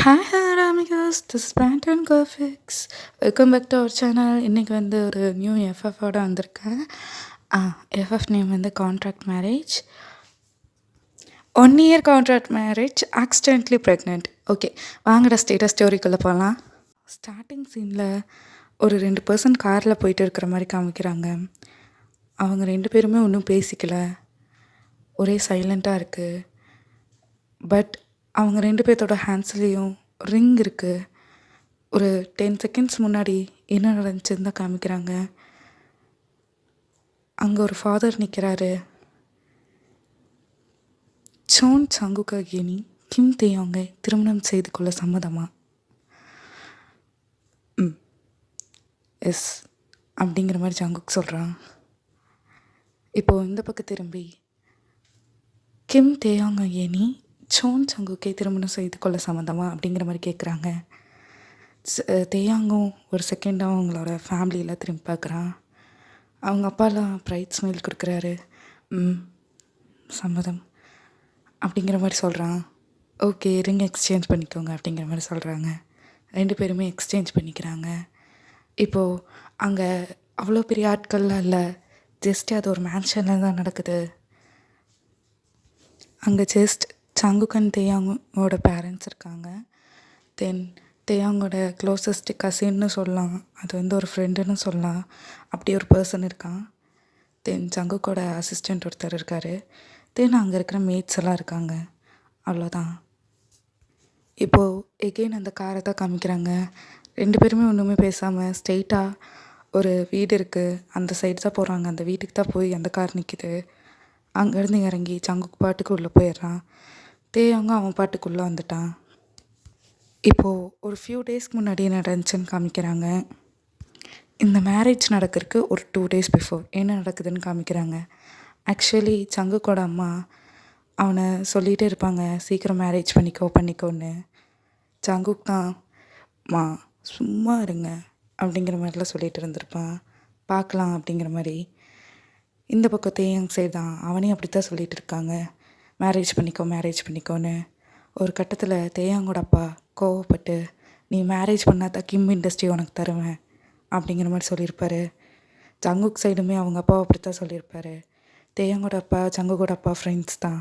Hi hello amigos, this is Brandon கோஃபிக்ஸ். Welcome back to our channel. இன்றைக்கி வந்து ஒரு நியூ எஃப்எஃபோட வந்திருக்கேன். எஃப்எஃப் நேம் வந்து contract marriage. 1 year contract marriage, accidentally pregnant. Okay, வாங்கடா ஸ்டேட்டஸ் ஸ்டோரிக்குள்ளே போகலாம். ஸ்டார்டிங் சீனில் ஒரு 2 பர்சன் காரில் போயிட்டு இருக்கிற மாதிரி காமிக்கிறாங்க. அவங்க 2 பேருமே ஒன்றும் பேசிக்கல, ஒரே சைலண்ட்டாக இருக்குது. பட் அவங்க 2 பேர்த்தோட ஹேண்ட்ஸ்லேயும் ரிங் இருக்குது. ஒரு 10 செகண்ட்ஸ் முன்னாடி என்ன நடந்துச்சுன்னு தான் காமிக்கிறாங்க. அங்கே ஒரு ஃபாதர் நிற்கிறாரு. சோன் சங்குகா கேனி கிம் தேயோங்கை திருமணம் செய்து கொள்ள சம்மதமா? எஸ் அப்படிங்கிற மாதிரி ஜங்குக் சொல்கிறான். இப்போது இந்த பக்கம் திரும்பி கிம் தேயோங்கை ஏனி சோன் சங்குக்கை திருமணம் செய்து கொள்ள சம்மந்தமா அப்படிங்கிற மாதிரி கேட்குறாங்க. தேயாங்கும் ஒரு செகண்டாக அவங்களோட ஃபேமிலியில் திரும்பி பார்க்குறான். அவங்க அப்பாலாம் ப்ரைட் ஸ்மெயில் கொடுக்குறாரு. சம்மதம் அப்படிங்கிற மாதிரி சொல்கிறான். ஓகே, ரிங் எக்ஸ்சேஞ்ச் பண்ணிக்கோங்க அப்படிங்கிற மாதிரி சொல்கிறாங்க. 2 பேருமே எக்ஸ்சேஞ்ச் பண்ணிக்கிறாங்க. இப்போது அங்கே அவ்வளோ பெரிய ஆட்கள்லாம் இல்லை, ஜஸ்ட் அது ஒரு மேன்ஷனில் தான் நடக்குது. அங்கே ஜஸ்ட் சங்குக் அண்ட் தேயாங்கோட பேரண்ட்ஸ் இருக்காங்க. தென் தேயாங்கோட க்ளோசஸ்ட் கசின்னு சொல்லலாம், அது வந்து ஒரு ஃப்ரெண்டுன்னு சொல்லலாம், அப்படி ஒரு பர்சன் இருக்கான். தென் சங்குக்கோட அசிஸ்டண்ட் ஒருத்தர் இருக்கார். தென் அங்கே இருக்கிற மேட்ஸ் எல்லாம் இருக்காங்க. அவ்வளோதான். இப்போது எகெயின் அந்த காரை தான் காமிக்கிறாங்க. 2 பேருமே ஒன்றுமே பேசாமல் ஸ்ட்ரெயிட்டாக ஒரு வீடு இருக்குது, அந்த சைடு தான் போகிறாங்க. அந்த வீட்டுக்கு தான் போய் அந்த கார் நிற்கிது. அங்கேருந்து இறங்கி சங்குக் பாட்டுக்கு உள்ளே போயிடுறான். தேயாங்க அவன் பாட்டுக்குள்ளே வந்துட்டான். இப்போது ஒரு ஃபியூ டேஸ்க்கு முன்னாடி என்ன நடந்துச்சுன்னு காமிக்கிறாங்க. இந்த மேரேஜ் நடக்கிறதுக்கு ஒரு 2 டேஸ் பிஃபோர் என்ன நடக்குதுன்னு காமிக்கிறாங்க. ஆக்சுவலி சங்குக்கோட அம்மா அவனை சொல்லிகிட்டே இருப்பாங்க, சீக்கிரம் மேரேஜ் பண்ணிக்கோன்னு. சங்குக் தான் மா சும்மா இருங்க அப்படிங்கிற மாதிரிலாம் சொல்லிகிட்டு இருந்திருப்பான். பார்க்கலாம் அப்படிங்கிற மாதிரி. இந்த பக்கம் தேயாங் சைடு தான் அவனையும் அப்படி தான் சொல்லிகிட்டு இருக்காங்க, மேரேஜ் பண்ணிக்கோன்னு. ஒரு கட்டத்தில் தேயாங்கோட அப்பா கோவப்பட்டு, நீ மேரேஜ் பண்ணால் தான் கிம் இண்டஸ்ட்ரி உனக்கு தருவேன் அப்படிங்கிற மாதிரி சொல்லியிருப்பாரு. சங்குக் சைடுமே அவங்க அப்பாவை அப்படி தான் சொல்லியிருப்பாரு. தேயாங்கோட அப்பா சங்குக்கோட அப்பா ஃப்ரெண்ட்ஸ் தான்.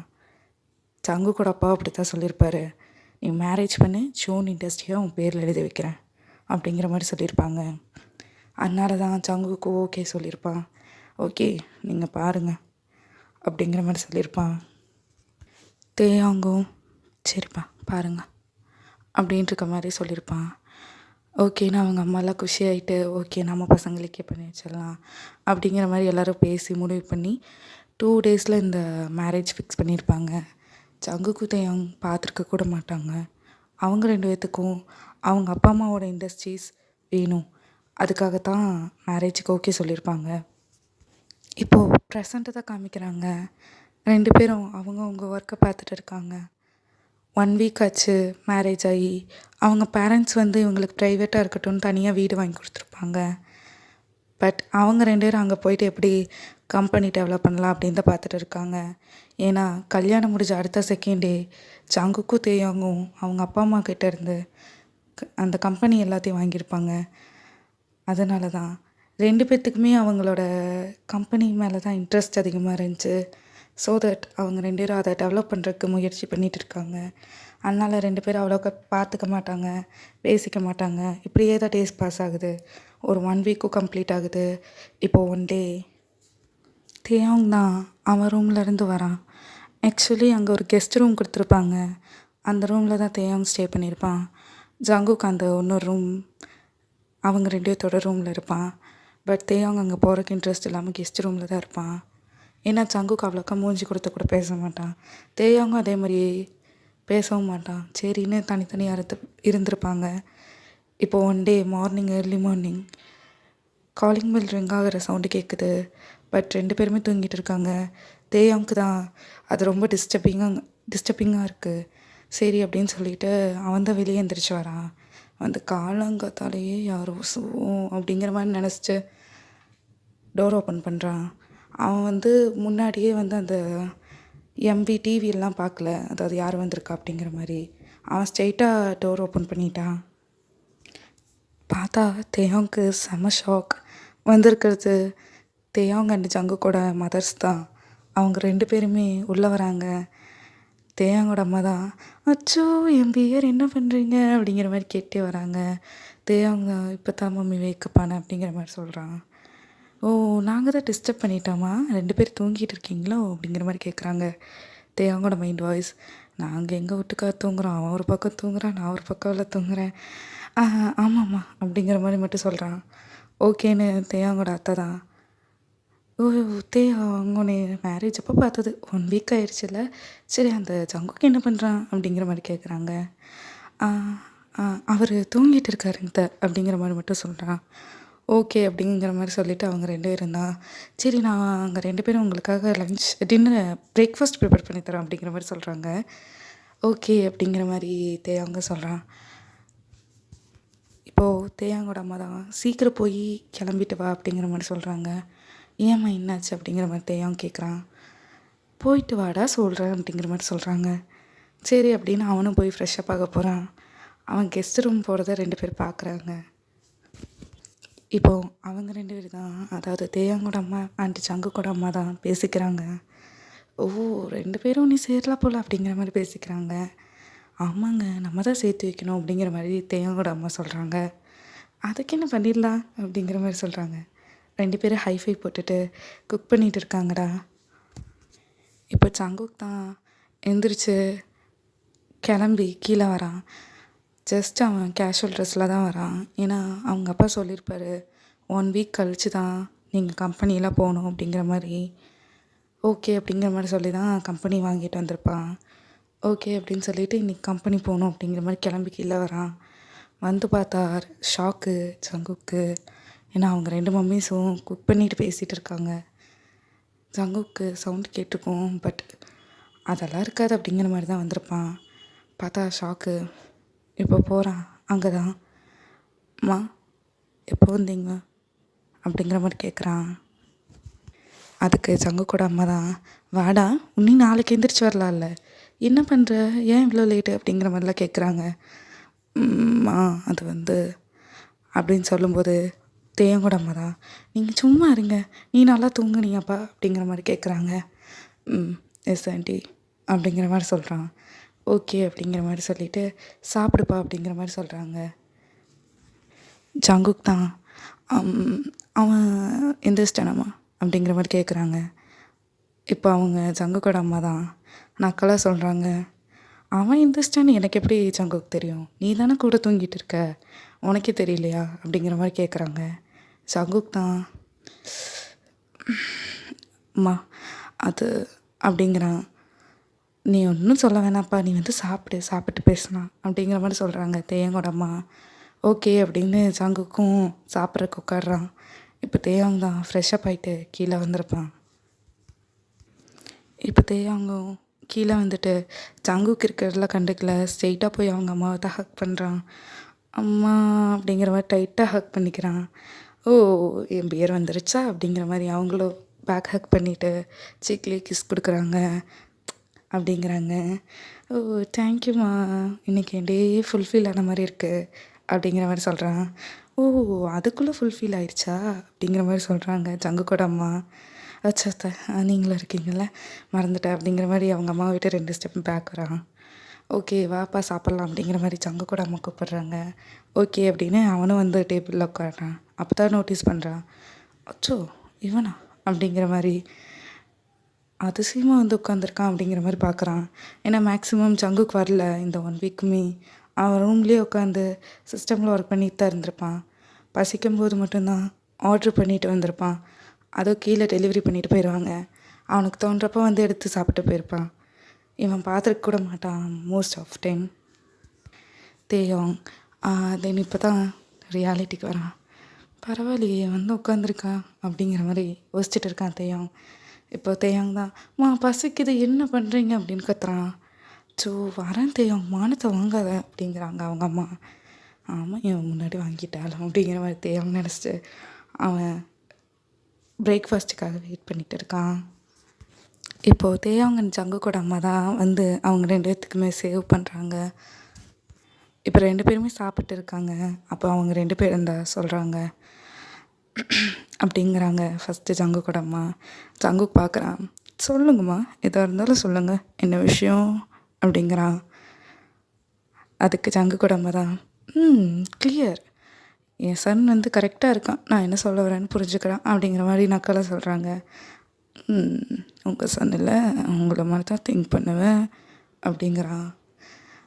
சங்குக்கோட அப்பாவை அப்படி தான் சொல்லியிருப்பாரு, நீ மேரேஜ் பண்ணி சோன் இண்டஸ்ட்ரியை உன் பேரில் எழுதி வைக்கிறேன் அப்படிங்கிற மாதிரி சொல்லியிருப்பாங்க. அதனால தான் சங்குக்கு ஓகே சொல்லியிருப்பான். ஓகே நீங்கள் பாருங்கள் அப்படிங்கிற மாதிரி சொல்லியிருப்பான். தேயாங்கும் சரிப்பா பாருங்க அப்படின்ட்டு இருக்க மாதிரி சொல்லியிருப்பான். ஓகேன்னு அவங்க அம்மாலாம் குஷியாகிட்டு, ஓகே நம்ம பசங்களுக்கே பண்ணி வச்சிடலாம் அப்படிங்கிற மாதிரி எல்லோரும் பேசி முடிவு பண்ணி 2 டேஸில் இந்த மேரேஜ் ஃபிக்ஸ் பண்ணியிருப்பாங்க. சங்குக்கு தேயாங் பார்த்துருக்க கூட மாட்டாங்க. அவங்க 2 பேர்த்துக்கும் அவங்க அப்பா அம்மாவோட இண்டஸ்ட்ரீஸ் வேணும், அதுக்காகத்தான் மேரேஜுக்கு ஓகே சொல்லியிருப்பாங்க. இப்போது ப்ரெசண்ட்டை தான் காமிக்கிறாங்க. 2 பேரும் அவங்க ஒர்க்கை பார்த்துட்டு இருக்காங்க. 1 வீக் ஆச்சு மேரேஜ் ஆகி. அவங்க பேரண்ட்ஸ் வந்து இவங்களுக்கு ப்ரைவேட்டாக இருக்கட்டும்னு தனியாக வீடு வாங்கி கொடுத்துருப்பாங்க. பட் அவங்க 2 பேரும் அங்கே போயிட்டு எப்படி கம்பெனி டெவலப் பண்ணலாம் அப்படின்னு தான் பார்த்துட்டு இருக்காங்க. ஏன்னா கல்யாணம் முடிஞ்ச அடுத்த செகண்டே சங்குக்கும் தேயாங்கும் அவங்க அப்பா அம்மா கிட்டே இருந்து அந்த கம்பெனி எல்லாத்தையும் வாங்கியிருப்பாங்க. அதனால தான் 2 பேர்த்துக்குமே அவங்களோட கம்பெனி மேலே தான் இன்ட்ரெஸ்ட் அதிகமாக இருந்துச்சு. ஸோ தட் அவங்க 2 பேரும் அதை டெவலப் பண்ணுறதுக்கு முயற்சி பண்ணிகிட்டு இருக்காங்க. அதனால் 2 பேரும் அவ்வளோக்கா பார்த்துக்க மாட்டாங்க, பேசிக்க மாட்டாங்க. இப்படியே தான் டேஸ் பாஸ் ஆகுது. ஒரு 1 வீக்கும் கம்ப்ளீட் ஆகுது. இப்போது 1 டே தேயாங் தான் அவன் ரூம்லேருந்து வரான். ஆக்சுவலி அங்கே ஒரு கெஸ்ட் ரூம் கொடுத்துருப்பாங்க, அந்த ரூமில் தான் தேயாங் ஸ்டே பண்ணியிருப்பான். ஜங்குக் அந்த இன்னொரு ரூம் அவங்க 2 பேர்த்தோட ரூமில் இருப்பான். பட் தேயாங் அங்கே போகிறதுக்கு இன்ட்ரெஸ்ட் இல்லாமல் கெஸ்ட் ரூமில் தான் இருப்பான். ஏன்னா சங்குக்கு அவ்வளோக்கா மூஞ்சி கொடுத்து கூட பேச மாட்டான். தேயாங்கும் அதே மாதிரி பேசவும் மாட்டான். சரின்னு தனித்தனியாக இருந்திருப்பாங்க. இப்போது 1 day morning early morning calling bell ring ஆகிற சவுண்டு கேட்குது. பட் 2 பேருமே தூங்கிட்டு இருக்காங்க. தேயாங்க்கு தான் அது ரொம்ப டிஸ்டர்பிங்காக இருக்குது. சரி அப்படின்னு சொல்லிட்டு அவன் தான் வெளியே எழுந்திரிச்சு வரான். அந்த காலங்காத்தாலேயே யாரோ அப்படிங்கிற மாதிரி நினச்சிட்டு டோர் ஓப்பன் பண்ணுறான். அவன் வந்து முன்னாடியே வந்து அந்த எம்பி டிவியெல்லாம் பார்க்கல, அதாவது யார் வந்திருக்கா அப்படிங்கிற மாதிரி. அவன் ஸ்ட்ரெயிட்டாக டோர் ஓப்பன் பண்ணிட்டான். பார்த்தா தேயோங்க்கு செம ஷாக். வந்திருக்கிறது தேயோங் அண்ட் ஜங்குக்கோட மதர்ஸ் தான். அவங்க 2 பேருமே உள்ளே வராங்க. தேயாங்கோட அம்மா தான், அச்சோ என் பியர் என்ன பண்ணுறீங்க அப்படிங்கிற மாதிரி கேட்டே வராங்க. தேயாங்க இப்போ தான் மம்மி வேக்கப்பானே அப்படிங்கிற மாதிரி சொல்கிறான். ஓ நாங்கள் தான் டிஸ்டர்ப் பண்ணிட்டோமா, 2 பேர் தூங்கிட்டு இருக்கீங்களோ அப்படிங்கிற மாதிரி கேட்குறாங்க. தேயாங்கோட மைண்ட் வாய்ஸ், நாங்கள் எங்கள் வீட்டுக்காக தூங்குறோம், அவன் ஒரு பக்கம் தூங்குறான், நான் ஒரு பக்கம்ல தூங்குறேன். ஆமாம்மா அப்படிங்கிற மாதிரி மட்டும் சொல்கிறான். ஓகேன்னு தேயாங்கோட அத்தை தான், ஓ அவங்க மேரேஜ் அப்போ பார்த்தது 1 வீக் ஆயிடுச்சுல்ல, சரி அந்த ஜங்குக்கு என்ன பண்ணுறான் அப்படிங்கிற மாதிரி கேட்குறாங்க. அவர் தூங்கிட்டு இருக்காருங்க அப்படிங்கிற மாதிரி மட்டும் சொல்கிறான். ஓகே அப்படிங்கிற மாதிரி சொல்லிவிட்டு அவங்க 2 பேரும் தான், சரி நான் அங்கே 2 பேரும் உங்களுக்காக லஞ்ச் டின்னர் பிரேக்ஃபாஸ்ட் ப்ரிப்பேர் பண்ணி தரோம் அப்படிங்கிற மாதிரி சொல்கிறாங்க. ஓகே அப்படிங்கிற மாதிரி தேயாங்க சொல்கிறான். இப்போது தேயாங்கோட அம்மா தான், சீக்கிரம் போய் கிளம்பிட்டு வா அப்படிங்கிற மாதிரி சொல்கிறாங்க. ஏம்மா என்னாச்சு அப்படிங்கிற மாதிரி தேயாங்க கேட்குறான். போயிட்டு வாடா சொல்கிறேன் அப்படிங்கிற மாதிரி சொல்கிறாங்க. சரி அப்படின்னு அவனும் போய் ஃப்ரெஷ்ஷப் ஆக போகிறான். அவன் கெஸ்ட் ரூம் போகிறத 2 பேர் பார்க்குறாங்க. இப்போது அவங்க 2 பேர் தான், அதாவது தேயாங்கோட அம்மா அண்ட் ஜங்குக்கோட அம்மா தான் பேசிக்கிறாங்க. ஓ 2 பேரும் நீ சேரலாம் போல் அப்படிங்கிற மாதிரி பேசிக்கிறாங்க. ஆமாங்க நம்ம தான் சேர்த்து வைக்கணும் அப்படிங்கிற மாதிரி தேயாங்கோட அம்மா சொல்கிறாங்க. அதுக்கு என்ன பண்ணிடலாம் அப்படிங்கிற மாதிரி சொல்கிறாங்க. 2 பேரும் ஹைஃபை போட்டுட்டு குக் பண்ணிகிட்டு இருக்காங்கடா. இப்போ ஜங்குக் தான் எந்திரிச்சு கிளம்பி கீழே வரான். ஜஸ்ட் அவன் கேஷுவல் ட்ரெஸ்ஸில் தான் வரான். ஏன்னா அவங்க அப்பா சொல்லியிருப்பாரு 1 வீக் கழித்து தான் நீங்கள் கம்பெனியெலாம் போகணும் அப்படிங்கிற மாதிரி. ஓகே அப்படிங்கிற மாதிரி சொல்லி தான் கம்பெனி வாங்கிட்டு வந்திருப்பான். ஓகே அப்படின்னு சொல்லிவிட்டு இன்றைக்கி கம்பெனி போகணும் அப்படிங்கிற மாதிரி கிளம்பி கீழே வரான். வந்து பார்த்தா ஷாக்கு ஜங்குக்கு. ஏன்னா அவங்க 2 மம்மிஸும் குக் பண்ணிட்டு பேசிகிட்டு இருக்காங்க. ஜங்குக்கு சவுண்டு கேட்டிருக்கும், பட் அதெல்லாம் இருக்காது அப்படிங்கிற மாதிரி தான் வந்திருப்பான். பார்த்தா ஷாக்கு. இப்போ போகிறான். அங்கே தான், அம்மா எப்போ வந்தீங்க அப்படிங்கிற மாதிரி கேட்குறான். அதுக்கு ஜங்குக்கோட அம்மா தான், வாடா இன்னும் நாளைக்கு எந்திரிச்சு வரலாம்ல, என்ன பண்ணுற, ஏன் இவ்வளோ லேட்டு அப்படிங்கிற மாதிரிலாம் கேட்குறாங்க. அது வந்து அப்படின்னு சொல்லும்போது தேயங்கூட அம்மா தான், நீங்கள் சும்மா இருங்க, நீ நல்லா தூங்குனியாப்பா அப்படிங்கிற மாதிரி கேட்குறாங்க. எஸ் ஆண்டி அப்படிங்கிற மாதிரி சொல்கிறான். ஓகே அப்படிங்கிற மாதிரி சொல்லிவிட்டு சாப்பிடுப்பா அப்படிங்கிற மாதிரி சொல்கிறாங்க. ஜங்குக் தான், அவன் எந்திரிச்சிட்டானாம்மா அப்படிங்கிற மாதிரி கேட்குறாங்க. இப்போ அவங்க ஜங்குக்கோட அம்மா தான் நக்கலாக சொல்கிறாங்க. அவன் எந்திரிச்சிட்டான்னு எனக்கு எப்படி ஜங்குக்கு தெரியும், நீ தானே கூட தூங்கிட்டு இருக்க, உனக்கே தெரியலையா அப்படிங்கிற மாதிரி கேட்குறாங்க. ஜங்குக் தான், அம்மா அது அப்படிங்கிறான். நீ ஒன்றும் சொல்ல வேணாப்பா, நீ வந்து சாப்பிட்டு பேசலாம் அப்படிங்கிற மாதிரி சொல்கிறாங்க தேயங்கோட அம்மா. ஓகே அப்படின்னு ஜங்குக்கும் சாப்பிட்றக்கு உட்காடுறான். இப்போ தேயாங் தான் ஃப்ரெஷ்ஷப் ஆகிட்டு கீழே வந்திருப்பான். இப்போ தேயாங்கும் கீழே வந்துட்டு ஜங்குக்கு இருக்கிறதெல்லாம் கண்டுக்கல, ஸ்ட்ரெயிட்டாக போய் அவங்க அம்மாவை தான் ஹக் பண்ணுறான். அம்மா அப்படிங்கிற மாதிரி டைட்டாக ஹக் பண்ணிக்கிறான். ஓ என் பியர் வந்துருச்சா அப்படிங்கிற மாதிரி அவங்களும் பேக் ஹக் பண்ணிவிட்டு சீக்லேயே கிஸ் கொடுக்குறாங்க அப்படிங்கிறாங்க. ஓ தேங்க்யூம்மா, இன்றைக்கி என் டே ஃபுல்ஃபில் ஆன மாதிரி இருக்குது அப்படிங்கிற மாதிரி சொல்கிறான். ஓ அதுக்குள்ளே ஃபுல்ஃபில் ஆயிடுச்சா அப்படிங்கிற மாதிரி சொல்கிறாங்க ஜங்குக்கோட அம்மா. அச்சா நீங்களும் இருக்கீங்கள, மறந்துட்டேன் அப்படிங்கிற மாதிரி அவங்க அம்மாவை விட்டு 2 ஸ்டெப் பேக் வரான். ஓகே வாப்பா சாப்பிட்லாம் அப்படிங்கிற மாதிரி ஜங்குக்கோட அம்மா கூப்பிட்றாங்க. ஓகே அப்படின்னு அவனும் வந்து டேபிளில் உட்காடுறான். அப்போ தான் நோட்டீஸ் பண்ணுறான், அச்சோ இவனா அப்படிங்கிற மாதிரி அதிசயமாக வந்து உட்காந்துருக்கான் அப்படிங்கிற மாதிரி பார்க்குறான். ஏன்னா மேக்ஸிமம் ஜங்குக்கு வரல இந்த 1 வீக்குமே. அவன் ரூம்லேயே உட்காந்து சிஸ்டமில் ஒர்க் பண்ணிட்டு தான் இருந்திருப்பான். பசிக்கும் போது மட்டும்தான் ஆர்ட்ரு பண்ணிட்டு வந்திருப்பான். அதோ கீழே டெலிவரி பண்ணிட்டு போயிடுவாங்க. அவனுக்கு தோன்றப்போ வந்து எடுத்து சாப்பிட்டு போயிருப்பான். இவன் பார்த்துருக்க கூட மாட்டான் மோஸ்ட் ஆஃப் டைம். தேயோங் தென் இப்போ தான் ரியாலிட்டிக்கு வரான். பரவாயில்லையே வந்து உட்காந்துருக்கான் அப்படிங்கிற மாதிரி யோசிச்சுட்டு இருக்கான் தேயோங். இப்போ தேயோங் தான், பசிக்குது என்ன பண்ணுறீங்க அப்படின்னு கத்துறான். ஸோ வரேன் தேயோங், மானத்தை வாங்காத அப்படிங்கிறாங்க அவங்க அம்மா. ஆமாம் இவன் முன்னாடி வாங்கிட்டாலும் அப்படிங்கிற மாதிரி தேயோங் நினச்சிட்டு அவன் பிரேக்ஃபாஸ்ட்டுக்காக வெயிட் பண்ணிகிட்டு இருக்கான். இப்போது தேயோங் அண்ட் ஜங்குக்கோட அம்மா தான் வந்து அவங்க 2 பேர்த்துக்குமே சேவ் பண்ணுறாங்க. இப்போ 2 பேருமே சாப்பிட்டு இருக்காங்க. அப்போ அவங்க 2 பேர் இந்த சொல்கிறாங்க அப்படிங்கிறாங்க ஃபஸ்ட்டு ஜங்குக்கோட அம்மா. ஜங்குக் பார்க்குறான். சொல்லுங்கம்மா, எதா இருந்தாலும் சொல்லுங்கள், என்ன விஷயம் அப்படிங்கிறான். அதுக்கு ஜங்குக்கோட அம்மா தான், கிளியர், என் சன் வந்து கரெக்டாக இருக்கான், நான் என்ன சொல்ல வரேன்னு புரிஞ்சுக்கிறான் அப்படிங்கிற மாதிரி நக்கலை சொல்கிறாங்க. உங்கள் சன் இல்லை, உங்களை மாதிரி தான் திங்க் பண்ணுவேன் அப்படிங்கிறான்.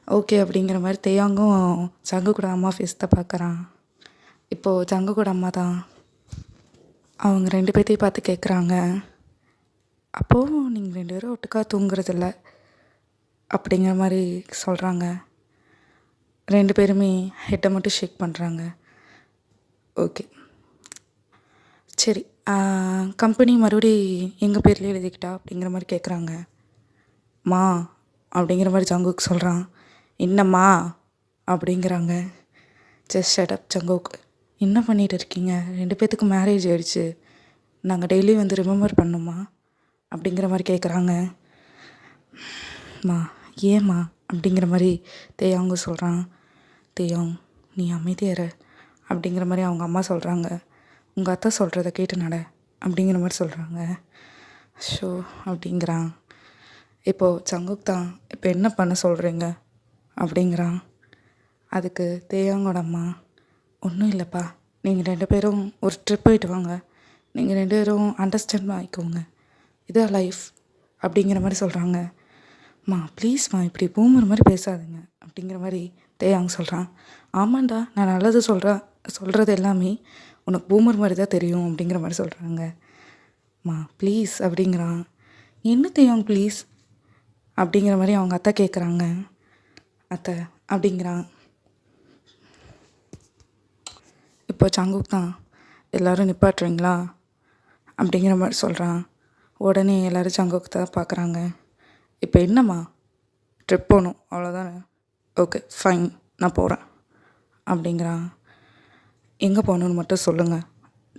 ஓகே அப்படிங்கிற மாதிரி தேயாங்கும் ஜங்குக்கூட அம்மா ஃபேஸ் தான் பார்க்குறான். இப்போது ஜங்குக்கூட அம்மா தான் அவங்க 2 பேர்த்தையும் பார்த்து கேட்குறாங்க, அப்போது நீங்கள் 2 பேரும் ஒட்டுக்கா தூங்குறதில்ல அப்படிங்கிற மாதிரி சொல்கிறாங்க. 2 பேருமே ஹெட்டை மட்டும் ஷேக் பண்ணுறாங்க. ஓகே சரி, கம்பெனி மறுபடி எங்கள் பேர்லேயே எழுதிக்கிட்டா அப்படிங்கிற மாதிரி கேட்குறாங்க. மா அப்படிங்கிற மாதிரி ஜங்குக் சொல்கிறான். என்னம்மா அப்படிங்கிறாங்க. ஜஸ்ட் ஷட் அப் ஜங்குக், என்ன பண்ணிகிட்டு இருக்கீங்க? 2 பேர்த்துக்கு மேரேஜ் ஆகிடுச்சு, நாங்கள் டெய்லி வந்து ரிமெம்பர் பண்ணோம்மா அப்படிங்கிற மாதிரி கேட்குறாங்க. மா ஏம்மா அப்படிங்கிற மாதிரி தேயாங்க சொல்கிறான். தேயாங், நீ அமைதியார அப்படிங்கிற மாதிரி அவங்க அம்மா சொல்கிறாங்க. உங்கள் அத்தை சொல்கிறத கேட்டு நட அப்படிங்கிற மாதிரி சொல்கிறாங்க. ஷோ அப்படிங்கிறான். இப்போது ஜங்குக் தான், இப்போ என்ன பண்ண சொல்கிறீங்க அப்படிங்கிறான். அதுக்கு தேயாங்கோட அம்மா, ஒன்றும் இல்லைப்பா, நீங்கள் 2 பேரும் ஒரு ட்ரிப் போயிட்டு வாங்க, நீங்கள் 2 பேரும் அண்டர்ஸ்டாண்ட் ஆகிக்கோங்க, இதான் லைஃப் அப்படிங்கிற மாதிரி சொல்கிறாங்க. மா ப்ளீஸ்மா, இப்படி பூமர் மாதிரி பேசாதுங்க அப்படிங்கிற மாதிரி தேயாங்க சொல்கிறான். ஆமாண்டா, நான் நல்லது சொல்கிறது எல்லாமே உனக்கு பூமர் மாதிரி தான் தெரியும் அப்படிங்கிற மாதிரி சொல்கிறாங்க. மா ப்ளீஸ் அப்படிங்கிறான். என்ன தேயாங் ப்ளீஸ் அப்படிங்கிற மாதிரி அவங்க அத்தை கேட்குறாங்க. அத்தை அப்படிங்கிறான். இப்போ ஜங்குக் தான், எல்லோரும் நிப்பாட்டுறீங்களா அப்படிங்கிற மாதிரி சொல்கிறான். உடனே எல்லோரும் ஜங்குக் தான் பார்க்குறாங்க. இப்போ என்னம்மா, ட்ரிப் போகணும் அவ்வளோதானே? ஓகே ஃபைன், நான் போகிறேன் அப்படிங்கிறான். எங்கே போகணுன்னு மட்டும் சொல்லுங்கள்,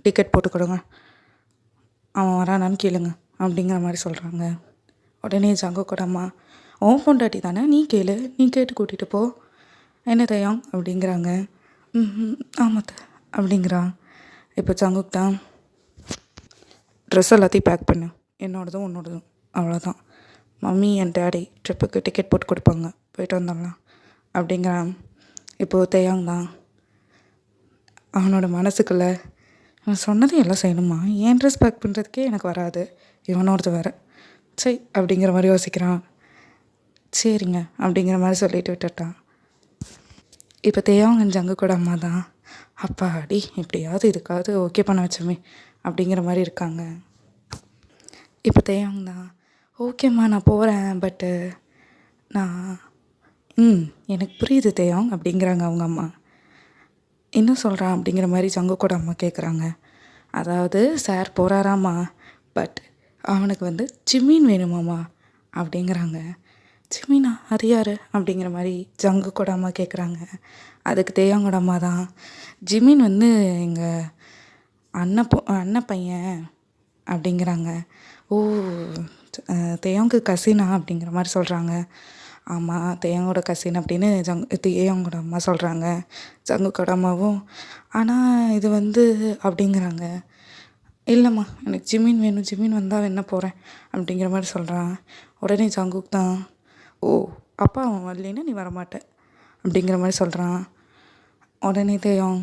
டிக்கெட் போட்டு கொடுங்க, அவன் வரானான்னு கேளுங்க அப்படிங்கிற மாதிரி சொல்கிறாங்க. உடனே ஜங்குக்கோட அம்மா, ஓன் பொண்டாட்டி தானே, நீ கேளு, நீ கேட்டு கூட்டிகிட்டு போ, என்ன தயம் அப்படிங்கிறாங்க. ஆமாத்த அப்படிங்கிறான். இப்போ ஜங்குக் தான், ட்ரெஸ் எல்லாத்தையும் பேக் பண்ணு, என்னோடதும் உன்னோடதும், அவ்வளோதான், மம்மி அண்ட் டேடி ட்ரிப்புக்கு டிக்கெட் போட்டு கொடுப்பாங்க, போயிட்டு வந்துடலாம் அப்படிங்கிறான். இப்போது தேயாங் தான், அவனோட மனசுக்குள்ளே அவன் சொன்னதையும் எல்லாம் செய்யணுமா, ஏன் ட்ரெஸ் பேக் பண்ணுறதுக்கே எனக்கு வராது, இவனோடது வேறு, சரி அப்படிங்கிற மாதிரி யோசிக்கிறான். சரிங்க அப்படிங்கிற மாதிரி சொல்லிட்டு விட்டுட்டான். இப்போ தேயாங் ஜங்குக்கோட அம்மா தான், அப்பாடி எப்படியாவது இதுக்காவது ஓகே பண்ண வச்சோமே அப்படிங்கிற மாதிரி இருக்காங்க. இப்போ தேயாங் தான், ஓகேம்மா நான் போகிறேன், பட்டு நான் எனக்கு புரியுது தேயாங் அப்படிங்கிறாங்க அவங்க அம்மா. என்ன சொல்கிறான் அப்படிங்கிற மாதிரி ஜங்குக்கோட அம்மா கேட்குறாங்க. அதாவது சார் போகிறாராம்மா, பட் அவனுக்கு வந்து ஜிமீன் வேணுமாம்மா அப்படிங்கிறாங்க. ஜிமீனா, அது யார் அப்படிங்கிற மாதிரி ஜங்குக்கோட அம்மா கேட்குறாங்க. அதுக்கு தேயாங்கோட அம்மா தான், ஜிமீன் வந்து எங்கள் அண்ணன் பையன் அப்படிங்கிறாங்க. ஓ, தேயாங்கு கசினா அப்படிங்கிற மாதிரி சொல்கிறாங்க. ஆமாம், தேயாங்கோட கசின் அப்படின்னு தேயாங்கோட அம்மா சொல்கிறாங்க. ஜங்குக்கோட அம்மாவும், ஆனால் இது வந்து அப்படிங்கிறாங்க. இல்லைம்மா, எனக்கு ஜிமீன் வேணும், ஜிமீன் வந்தால் வேணா போகிறேன் அப்படிங்கிற மாதிரி சொல்கிறான். உடனே ஜங்குக் தான், ஓ அப்பா அவன் வரலைன்னா நீ வரமாட்ட அப்படிங்கிற மாதிரி சொல்கிறான். உடனே தேயாங்,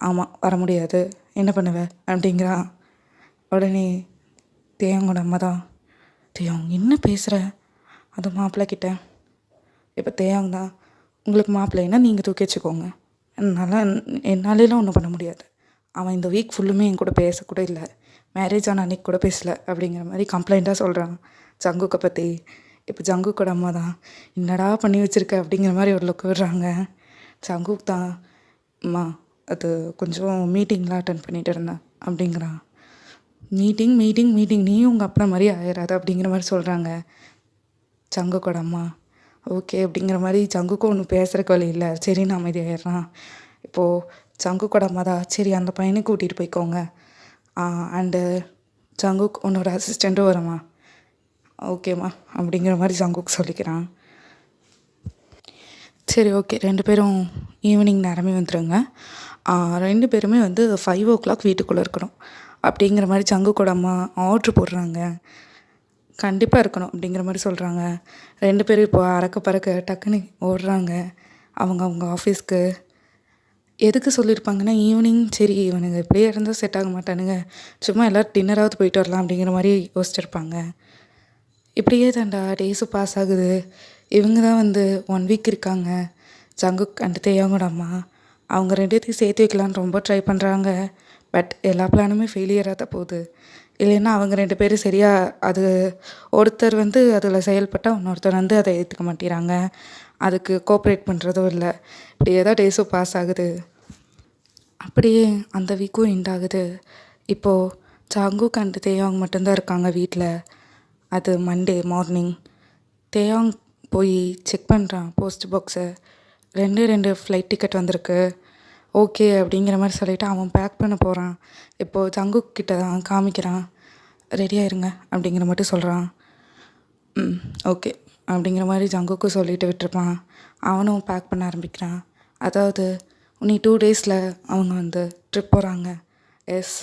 ஆமாம் வர முடியாது, என்ன பண்ணுவ அப்படிங்கிறான். உடனே தேயாங்கோட அம்மா தான், தேயாங் என்ன பேசுகிற, அது மாப்பிள்ளைக்கிட்ட. இப்போ தேயாங் தான், உங்களுக்கு மாப்பிள்ளைன்னா நீங்கள் தூக்கி வச்சுக்கோங்க, என்னாலலாம் ஒன்றும் பண்ண முடியாது, அவன் இந்த வீக் ஃபுல்லுமே என் கூட பேசக்கூட இல்லை, மேரேஜ் ஆன அன்றைக்கி கூட பேசலை அப்படிங்கிற மாதிரி கம்ப்ளைண்ட்டாக சொல்கிறான் ஜங்குக்கை பற்றி. இப்போ ஜங்குக்கோட அம்மா தான், என்னடா பண்ணி வச்சுருக்க அப்படிங்கிற மாதிரி ஒரு லுக் விடுறாங்க. ஜங்குக் தான், அம்மா அது கொஞ்சம் மீட்டிங்லாம் அட்டன் பண்ணிகிட்டு இருந்தேன் அப்படிங்கிறான். மீட்டிங் மீட்டிங் மீட்டிங் நீயும் உங்கள் அப்பா மாதிரி ஆயிடாது அப்படிங்கிற மாதிரி சொல்கிறாங்க ஜங்குக்கோட அம்மா. ஓகே அப்படிங்கிற மாதிரி ஜங்குக்கும் ஒன்றும் பேசுகிறக்கு வழி இல்லை, சரி நான் அமைதியாகிடுறான். இப்போது ஜங்குக்கோட அம்மா தான், சரி அந்த பையனை கூட்டிகிட்டு போய்க்கோங்க, அண்டு ஜங்குக் உன்னோட அசிஸ்டண்ட்டும் வரமா, ஓகேம்மா அப்படிங்கிற மாதிரி ஜங்குக் சொல்லிக்கிறான். சரி ஓகே. 2 பேரும் ஈவினிங் நேரமே வந்துருங்க. 2 பேருமே வந்து 5:00 வீட்டுக்குள்ள இருக்கணும். அப்படிங்கிற மாரி சங்குக்கோட அம்மா ஆர்டர் போடுறாங்க. கண்டிப்பா இருக்கணும் அப்படிங்கிற மாரி சொல்றாங்க. 2 பேரும் இப்போ அறக்க பறக்க டக்குன்னு ஓடுறாங்க. அவங்க அவங்க ஆஃபீஸ்க்கு. எதுக்கு சொல்லியிருப்பாங்கன்னா, ஈவினிங் சரி இவனுங்க இப்படியே இருந்தா செட் ஆக மாட்டானுங்க. சும்மா எல்லாரும் டின்னராவது போயிட்டு வரலாம் அப்படிங்கிற மாரி யோசிச்சிருப்பாங்க. இப்படியே தான்டா டேஸும் பாஸ் ஆகுது. இவங்க தான் வந்து 1 வீக் இருக்காங்க. ஜங்குக் அண்ட் தேயாங்கோட அம்மா. அவங்க 2த்தையும் சேர்த்து வைக்கலான்னு ரொம்ப ட்ரை பண்ணுறாங்க. பட் எல்லா பிளானுமே ஃபெயிலியராக தான் போகுது. இல்லைன்னா அவங்க 2 பேரும் சரியா அது ஒருத்தர் வந்து அதில் செயல்பட்டா, இன்னொருத்தர் வந்து அதை ஏற்றுக்க மாட்டேங்கிறாங்க. அதுக்கு கோஆப்ரேட் பண்ணுறதும் இல்லை. இப்படியே தான் டேஸும் பாஸ் ஆகுது. அப்படியே அந்த வீக்கும் எண்ட் ஆகுது. இப்போது ஜங்குக் அண்ட் தேயாங் மட்டும்தான் இருக்காங்க வீட்டில். அது மண்டே மார்னிங். தேயாங் போய் செக் பண்ணுறான் போஸ்ட் பாக்ஸை. 2 ஃப்ளைட் டிக்கெட் வந்திருக்கு. ஓகே அப்படிங்கிற மாதிரி சொல்லிவிட்டு அவன் பேக் பண்ண போகிறான். இப்போது ஜங்குக் கிட்ட தான் காமிக்கிறான். ரெடியாக இருங்க அப்படிங்கிற மட்டும் சொல்கிறான். ஓகே அப்படிங்கிற மாதிரி ஜங்குக்கும் சொல்லிட்டு விட்டுருப்பான். அவனும் பேக் பண்ண ஆரம்பிக்கிறான். அதாவது இன்னி 2 டேஸில் அவங்க வந்து ட்ரிப் போகிறாங்க. எஸ்,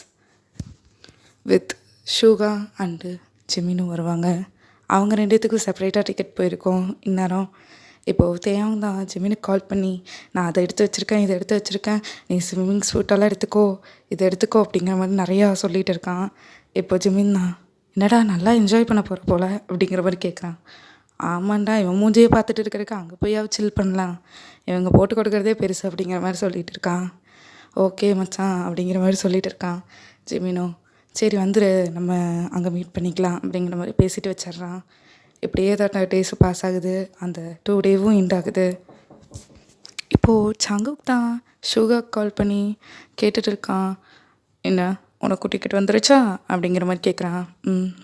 வித் ஷூகா அண்டு ஜிமினும் வருவாங்க. அவங்க 2த்துக்கும் செப்பரேட்டாக டிக்கெட் போயிருக்கோம் இந்நேரம். இப்போது தேயாங் தான் ஜிமினுக்கு கால் பண்ணி, நான் அதை எடுத்து வச்சுருக்கேன், இதை எடுத்து வச்சுருக்கேன், நீ ஸ்விம்மிங் சூட்டெல்லாம் எடுத்துக்கோ, இதை எடுத்துக்கோ அப்படிங்கிற மாதிரி நிறையா சொல்லிகிட்டு இருக்கான். இப்போ ஜிமின் தான், என்னடா நல்லா என்ஜாய் பண்ண போகிற போல் அப்படிங்கிற மாதிரி கேட்குறான். ஆமாண்டா, இவன் மூஞ்சியை பார்த்துட்டு இருக்கிறதுக்கு அங்கே போயாவது சில் பண்ணலாம், இவங்க போட்டு கொடுக்குறதே பெருசு அப்படிங்கிற மாதிரி சொல்லிகிட்டு இருக்கான். ஓகே மச்சான் அப்படிங்கிற மாதிரி சொல்லிகிட்டு இருக்கான் ஜிமினோ. சரி வந்துரு, நம்ம அங்கே மீட் பண்ணிக்கலாம் அப்படிங்கிற மாதிரி பேசிட்டு வச்சிட்றான். இப்படியே தான் டேஸு பாஸ் ஆகுது. அந்த 2 டேவும் எண்ட் ஆகுது. இப்போது சங்குக் தான் ஷூகா கால் பண்ணி கேட்டுட்டு இருக்கான். என்ன உனக்கு டிக்கெட் வந்துருச்சா அப்படிங்கிற மாதிரி கேட்குறான்.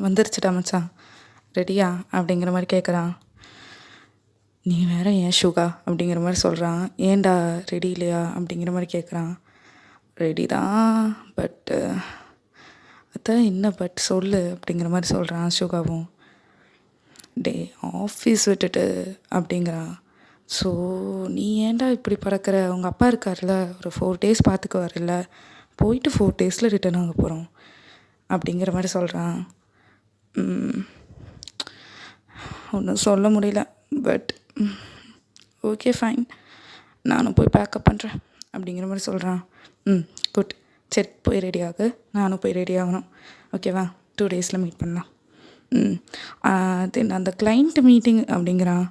வந்துருச்சுடா மச்சான், ரெடியா அப்படிங்கிற மாதிரி கேட்குறான். நீ வேற ஏன் ஷூகா அப்படிங்கிற மாதிரி சொல்கிறான். ஏன்டா ரெடி இல்லையா அப்படிங்கிற மாதிரி கேட்குறான். ரெடி தான், பட்டு அதான் என்ன பட் சொல்லு அப்படிங்கிற மாதிரி சொல்கிறான் ஷூகாவும். டே ஆஃபீஸ் விட்டுட்டு அப்படிங்கிறான். ஸோ நீ ஏன்டா இப்படி பறக்கிற, உங்கள் அப்பா இருக்கார்ல, ஒரு 4 டேஸ் பார்த்துக்குவார்ல, போயிட்டு 4 டேஸில் ரிட்டர்ன் ஆக போகிறோம் அப்படிங்கிற மாதிரி சொல்கிறான். ஒன்றும் சொல்ல முடியல. பட் ஓகே ஃபைன், நானும் போய் பேக்கப் பண்ணுறேன் அப்படிங்கிற மாதிரி சொல்கிறான். குட், சரி போய் ரெடி ஆகு, நானும் போய் ரெடி ஆகணும். ஓகேவா, 2 டேஸில் மீட் பண்ணலாம். தென் அந்த கிளைண்ட் மீட்டிங் அப்படிங்கிறான்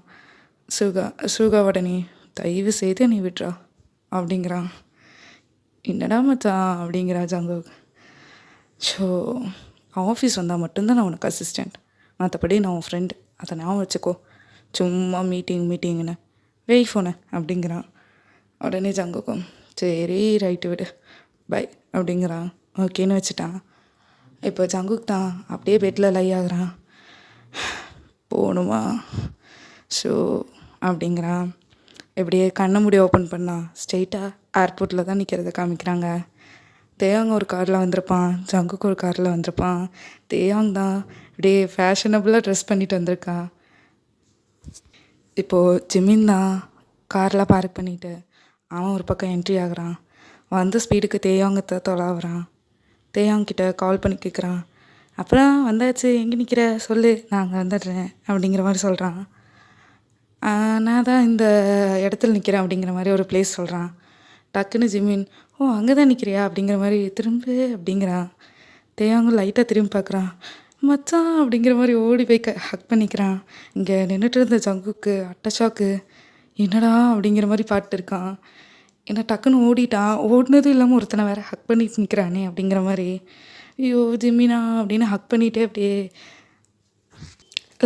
ஷூகா உடனே, தயவு செய்து நீ விட்றா அப்படிங்கிறான். என்னடா மச்சான் அப்படிங்கிறா ஜங்குக். ஸோ ஆஃபீஸ் வந்தால் மட்டும்தான் நான் உனக்கு அசிஸ்டண்ட், மற்றபடி நான் உன் ஃப்ரெண்டு, அதை ஞாபகம் வச்சுக்கோ. சும்மா மீட்டிங்னு வெய் ஃபோனு அப்படிங்கிறான். உடனே ஜங்குக்கும் சரி ரைட்டு விடு பை அப்படிங்கிறான். ஓகேன்னு வச்சுட்டான். இப்போ ஜங்குக் தான் அப்படியே பெட்டில் லை ஆகுறான். போகணுமா ஸோ அப்படிங்கிறான். இப்படியே கண்ணை மூடி ஓப்பன் பண்ணால் ஸ்ட்ரெயிட்டாக ஏர்போர்ட்டில் தான் நிற்கிறத காமிக்கிறாங்க. தேயாங் ஒரு காரில் வந்திருப்பான், ஜங்குக்கு ஒரு காரில் வந்திருப்பான். தேயாங் தான் இப்படியே ஃபேஷனபுளாக ட்ரெஸ் பண்ணிட்டு வந்திருக்கான். இப்போது ஜிமின் தான் காரில் பார்க் பண்ணிவிட்டு அவன் ஒரு பக்கம் என்ட்ரி ஆகுறான். வந்த ஸ்பீடுக்கு தேயாங்கத்தை தொலாவுறான். தேயாங்கிட்ட கால் பண்ணி கேட்குறான். அப்புறம் வந்தாச்சு, எங்கே நிற்கிற சொல்லு, நான் அங்கே வந்துடுறேன் அப்படிங்கிற மாதிரி சொல்கிறான். நான் தான் இந்த இடத்துல நிற்கிறேன் அப்படிங்கிற மாதிரி ஒரு பிளேஸ் சொல்கிறான். டக்குன்னு ஜிமின், ஓ அங்கே தான் நிற்கிறியா அப்படிங்கிற மாதிரி திரும்ப அப்படிங்கிறான். தேயாங்க லைட்டாக திரும்பி பார்க்குறான். மச்சான் அப்படிங்கிற மாதிரி ஓடி போய் ஹக் பண்ணிக்கிறான். இங்கே நின்றுட்டு இருந்த ஜங்குக்கு அட்டஷாக்கு, என்னடா அப்படிங்கிற மாதிரி பாட்டு இருக்கான். ஏன்னா டக்குன்னு ஓடிட்டான். ஓடினதும் இல்லாமல் ஒருத்தனை வேறு ஹக் பண்ணிட்டு நிற்கிறானே அப்படிங்கிற மாதிரி. ஐயோ ஜிமினா அப்படின்னு ஹக் பண்ணிகிட்டே அப்படியே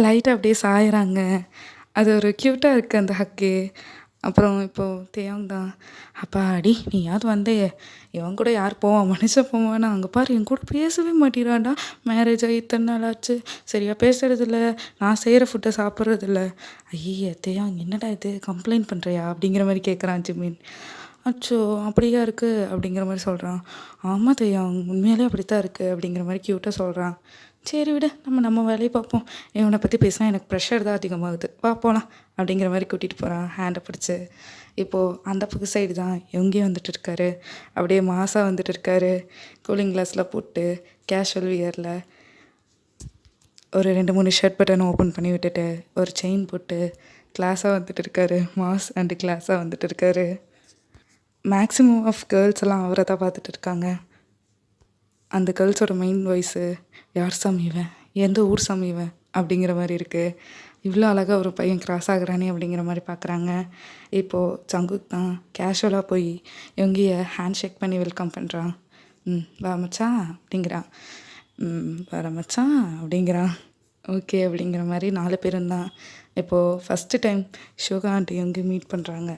லைட்டாக அப்படியே சாயிறாங்க. அது ஒரு க்யூட்டாக இருக்குது அந்த ஹக்கு. அப்புறம் இப்போது தேயாங் தான், அப்பா அடி நீயாவது வந்தே, இவன் கூட யார் போவான், மனுஷன் போவானா, அங்கே பாரு என் கூட பேசவே மாட்டேறான்டா, மேரேஜ் ஆகி இத்தனை நாள் ஆச்சு, சரியாக பேசுகிறதில்ல, நான் செய்கிற ஃபுட்டை சாப்பிட்றதில்ல. ஐய தேயாங் என்னடா இது கம்ப்ளைண்ட் பண்ணுறியா அப்படிங்கிற மாதிரி கேட்குறான் ஜிமின். அச்சோ அப்படியா இருக்குது அப்படிங்கிற மாதிரி சொல்கிறான். ஆமாம் தேயாங் உண்மையிலே அப்படி தான் இருக்குது அப்படிங்கிற மாதிரி க்யூட்டாக சொல்கிறான். சரி விடு, நம்ம நம்ம வேலையை பார்ப்போம். இவனை பற்றி பேசினா எனக்கு ப்ரெஷர் தான் அதிகமாகுது. வா போலாம் அப்படிங்கிற மாதிரி கூட்டிகிட்டு போகிறான் ஹேண்டை பிடிச்சி. இப்போது அந்த பக்கம் சைடு தான் எங்கேயும் வந்துட்டு இருக்காரு. அப்படியே மாசாக வந்துட்டு இருக்காரு. கூலிங் கிளாஸில் போட்டு கேஷுவல் வியரில் ஒரு 2 3 ஷர்ட் பட்டன் ஓப்பன் பண்ணி விட்டுட்டு ஒரு செயின் போட்டு கிளாஸாக வந்துட்டு இருக்காரு. மாஸ் அண்டு கிளாஸாக வந்துட்டு இருக்காரு. மேக்ஸிமம் ஆஃப் கேர்ள்ஸ் எல்லாம் அவரை தான் பார்த்துட்டு இருக்காங்க. அந்த கேர்ள்ஸோட மைண்ட் வாய்ஸு, யார் சாமி இவன், எந்த ஊர் சாமி இவன் அப்படிங்கிற மாதிரி இருக்குது. இவ்வளோ அழகாக ஒரு பையன் கிராஸ் ஆகுறானே அப்படிங்கிற மாதிரி பார்க்குறாங்க. இப்போது ஜங்குக் தான் கேஷுவலாக போய் இவங்கிய ஹேண்ட் ஷேக் பண்ணி வெல்கம் பண்ணுறான். வா மச்சான் அப்படிங்கிறான். வர மச்சான் அப்படிங்கிறான். ஓகே அப்படிங்கிற மாதிரி 4 பேரும் தான். இப்போது ஃபஸ்ட்டு டைம் ஷோகா ஆண்டி எங்கேயும் மீட் பண்ணுறாங்க.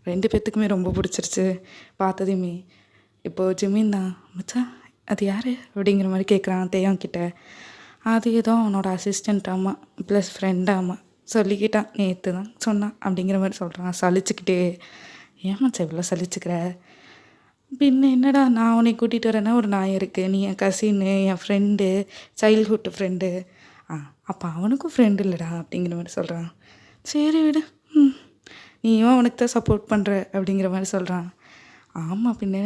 2 பேர்த்துக்குமே ரொம்ப பிடிச்சிருச்சு பார்த்ததையுமே. இப்போது ஜிமின் தான், மச்சான் அது யார் அப்படிங்கிற மாதிரி கேட்குறான் தேயாங்கிட்ட. அது ஏதோ அவனோட அசிஸ்டண்ட் ஆமாம், ப்ளஸ் ஃப்ரெண்டாமா சொல்லிக்கிட்டான், நேற்று தான் சொன்னான் அப்படிங்கிற மாதிரி சொல்கிறான் சலிச்சுக்கிட்டே. ஏன் மச்சான் இவ்வளோ சலிச்சுக்கிற? பின்ன என்னடா, நான் உன்னை கூட்டிகிட்டு வரேன்னா ஒரு நாய் இருக்குது, நீ என் கசின்னு, என் ஃப்ரெண்டு, சைல்ட்ஹுட் ஃப்ரெண்டு. அப்போ அவனுக்கும் ஃப்ரெண்டு இல்லைடா அப்படிங்கிற மாதிரி சொல்கிறான். சரி விடு, நீயும் அவனுக்கு தான் சப்போர்ட் பண்ணுற அப்படிங்கிற மாதிரி சொல்கிறான். ஆமாம் பின்ன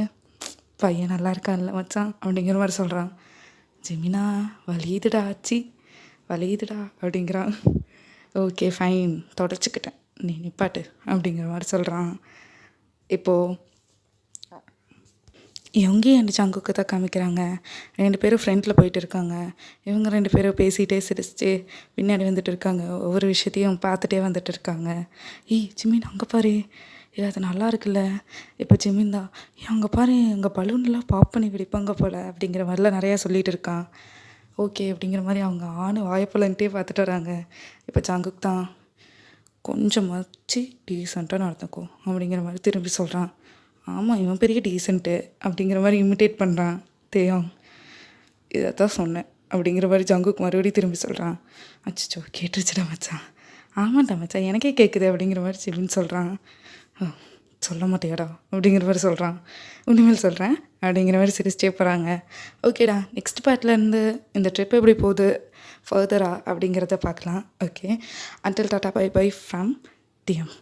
பையன் நல்லா இருக்கான்ல மச்சான் அப்படிங்கிற மாதிரி சொல்கிறான். ஜெமினா வலியுதுடா ஆச்சி வலியுதுடா அப்படிங்கிறான். ஓகே ஃபைன் தொடச்சிக்கிட்டேன், நீ நிப்பாட்டு அப்படிங்கிற மாதிரி சொல்கிறான். இப்போது இவங்கேயும் அண்ட் ஜங்குக்கு தான் காமிக்கிறாங்க. 2 பேரும் ஃப்ரெண்டில் போயிட்டு இருக்காங்க. இவங்க 2 பேரும் பேசிகிட்டே சிரிச்சிட்டு பின்னாடி வந்துட்டு இருக்காங்க. ஒவ்வொரு விஷயத்தையும் பார்த்துட்டே வந்துட்டு இருக்காங்க. ஜிமின் அங்கே பாரு, அது நல்லா இருக்குல்ல. இப்போ ஜிமின் தான், அங்கே பாரு அங்கே பலூன்லாம் பாப் பண்ணி வெடிப்பாங்க போல் அப்படிங்கிற மாதிரிலாம் நிறையா சொல்லிகிட்டு இருக்கான். ஓகே அப்படிங்கிற மாதிரி அவங்க வாயப்பலன்ட்டே பார்த்துட்டு வராங்க. இப்போ ஜங்குக் தான், கொஞ்சமாச்சு டீசெண்டாக நடந்துக்கோ அப்படிங்கிற மாதிரி திரும்பி சொல்கிறான். ஆமாம் இவன் பெரிய டீசென்ட்டு அப்படிங்கிற மாதிரி இமிட்டேட் பண்ணுறான் தேயாங். இதை தான் சொன்னேன் அப்படிங்கிற மாதிரி ஜங்குக் மறுபடியும் திரும்பி சொல்கிறான். அச்சோ கேட்டுருச்சுடா மச்சான். ஆமாண்டா மச்சான் எனக்கே கேட்குது அப்படிங்கிற மாதிரி சிவின்னு சொல்கிறான். சொல்ல மாட்டேடா அப்படிங்கிற மாதிரி சொல்கிறான். உண்மையில் சொல்கிறேன் அப்படிங்கிற மாதிரி சிரிச்சிட்டே போகிறாங்க. ஓகேடா, நெக்ஸ்ட் பார்ட்லேருந்து இந்த ட்ரிப் எப்படி போகுது ஃபர்தரா அப்படிங்கிறத பார்க்கலாம். Okay, until tata bye bye from தியம்.